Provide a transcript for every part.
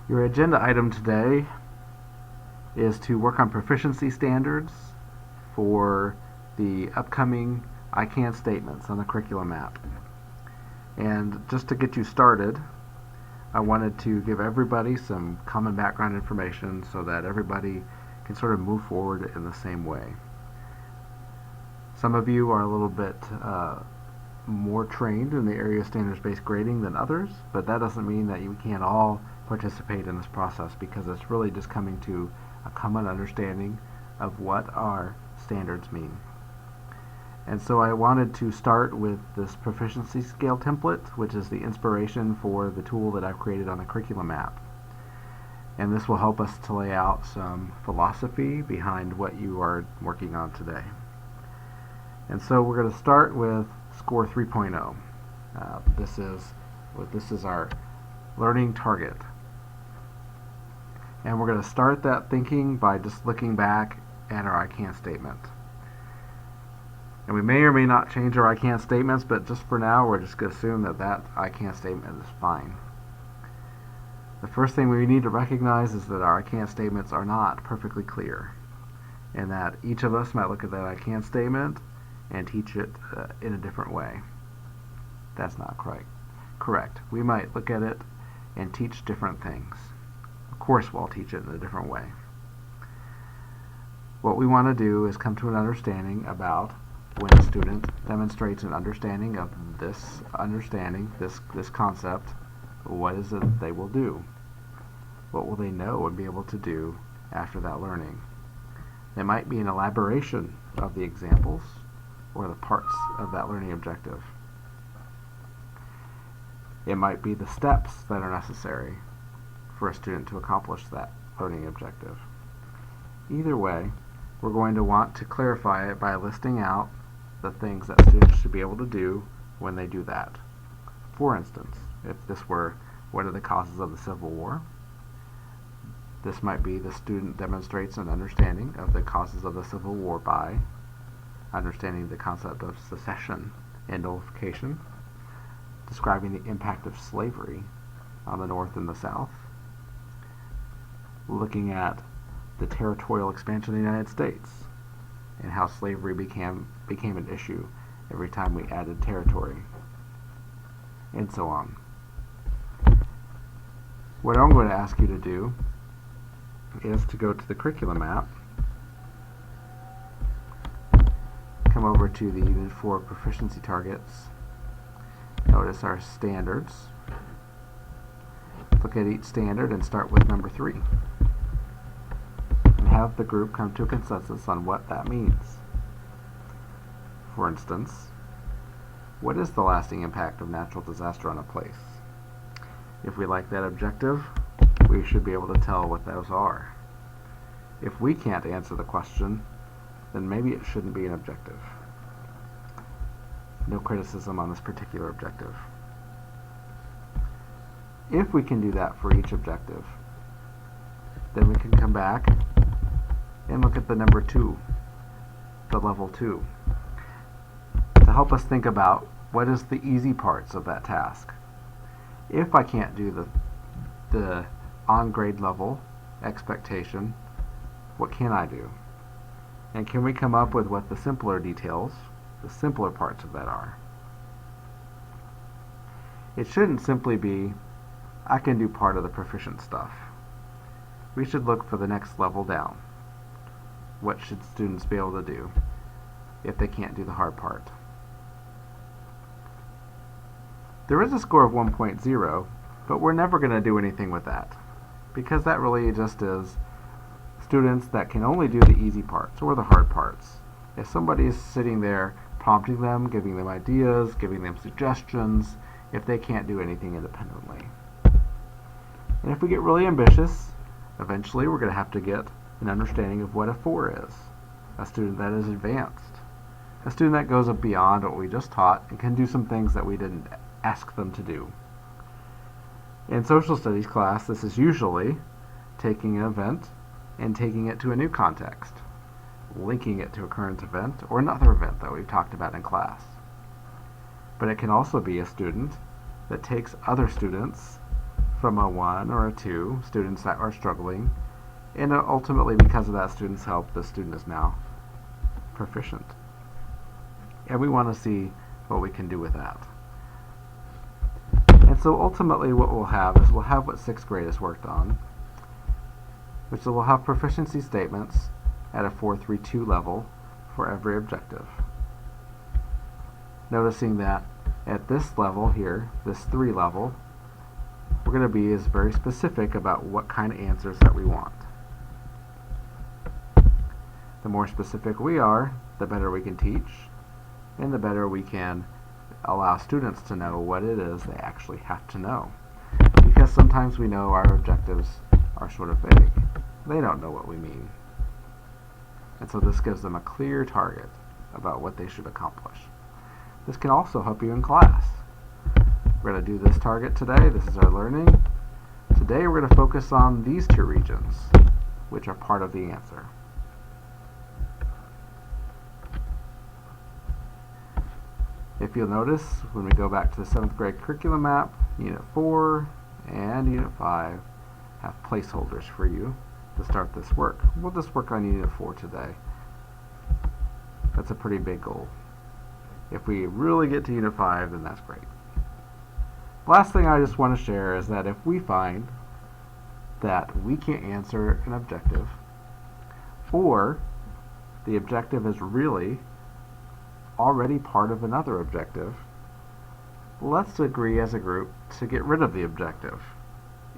Your agenda item today is to work on proficiency standards for the upcoming I can statements on the curriculum map. And just to get you started, I wanted to give everybody some common background information so that everybody can sort of move forward in the same way. Some of you are a little bit more trained in the area of standards-based grading than others, but that doesn't mean that you can't all participate in this process, because it's really just coming to a common understanding of what our standards mean. And so I wanted to start with this proficiency scale template, which is the inspiration for the tool that I've created on the curriculum map. And this will help us to lay out some philosophy behind what you are working on today. And so we're going to start with score 3.0. This is our learning target. And we're going to start that thinking by just looking back at our I can statement. And we may or may not change our I can statements, but just for now we're just going to assume that that I can statement is fine. The first thing we need to recognize is that our I can statements are not perfectly clear, and that each of us might look at that I can statement and teach it in a different way. That's not correct. We might look at it and teach different things. Of course we'll teach it in a different way. What we want to do is come to an understanding about when a student demonstrates an understanding of this concept, what is it they will do? What will they know and be able to do after that learning? It might be an elaboration of the examples or the parts of that learning objective. It might be the steps that are necessary for a student to accomplish that learning objective. Either way, we're going to want to clarify it by listing out the things that students should be able to do when they do that. For instance, if this were, what are the causes of the Civil War? This might be the student demonstrates an understanding of the causes of the Civil War by understanding the concept of secession and nullification, describing the impact of slavery on the North and the South, looking at the territorial expansion of the United States and how slavery became an issue every time we added territory, and so on. What I'm going to ask you to do is to go to the curriculum map, come over to the Unit 4 proficiency targets, notice our standards, look at each standard and start with number 3. And have the group come to a consensus on what that means. For instance, what is the lasting impact of natural disaster on a place? If we like that objective, we should be able to tell what those are. If we can't answer the question, then maybe it shouldn't be an objective. No criticism on this particular objective. If we can do that for each objective, then we can come back and look at the number 2, the level 2, to help us think about what is the easy parts of that task. If I can't do the on grade level expectation, what can I do? And can we come up with what the simpler details, the simpler parts of that are? It shouldn't simply be, I can do part of the proficient stuff. We should look for the next level down. What should students be able to do if they can't do the hard part? There is a score of 1.0, but we're never going to do anything with that, because that really just is students that can only do the easy parts or the hard parts. If somebody is sitting there prompting them, giving them ideas, giving them suggestions, if they can't do anything independently. And if we get really ambitious, eventually we're going to have to get an understanding of what a 4 is. A student that is advanced. A student that goes up beyond what we just taught and can do some things that we didn't ask them to do. In social studies class, this is usually taking an event and taking it to a new context, linking it to a current event or another event that we've talked about in class. But it can also be a student that takes other students from a 1 or a 2, students that are struggling, and ultimately because of that student's help, the student is now proficient. And we want to see what we can do with that. And so ultimately what we'll have is we'll have what 6th grade has worked on, which we'll have proficiency statements at a 432 level for every objective. Noticing that at this level here, this 3 level, we're going to be very specific about what kind of answers that we want. The more specific we are, the better we can teach, and the better we can allow students to know what it is they actually have to know. Because sometimes we know our objectives are sort of vague. They don't know what we mean. And so this gives them a clear target about what they should accomplish. This can also help you in class. We're going to do this target today. This is our learning. Today we're going to focus on these 2 regions, which are part of the answer. If you'll notice, when we go back to the 7th grade curriculum map, Unit 4 and Unit 5 have placeholders for you to start this work. We'll just work on Unit 4 today. That's a pretty big goal. If we really get to Unit 5, then that's great. Last thing I just want to share is that if we find that we can't answer an objective, or the objective is really already part of another objective, let's agree as a group to get rid of the objective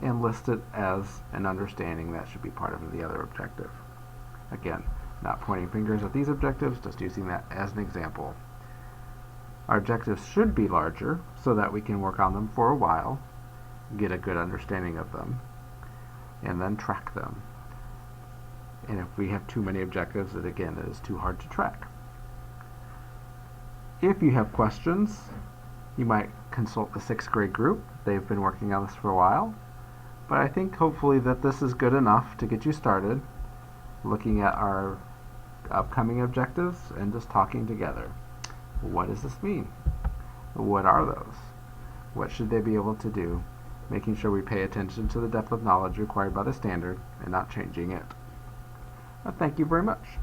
and list it as an understanding that should be part of the other objective. Again, not pointing fingers at these objectives, just using that as an example. Our objectives should be larger so that we can work on them for a while, get a good understanding of them, and then track them. And if we have too many objectives, it again is too hard to track. If you have questions, you might consult the 6th grade group. They've been working on this for a while. But I think hopefully that this is good enough to get you started looking at our upcoming objectives and just talking together. What does this mean? What are those? What should they be able to do? Making sure we pay attention to the depth of knowledge required by the standard and not changing it. Thank you very much.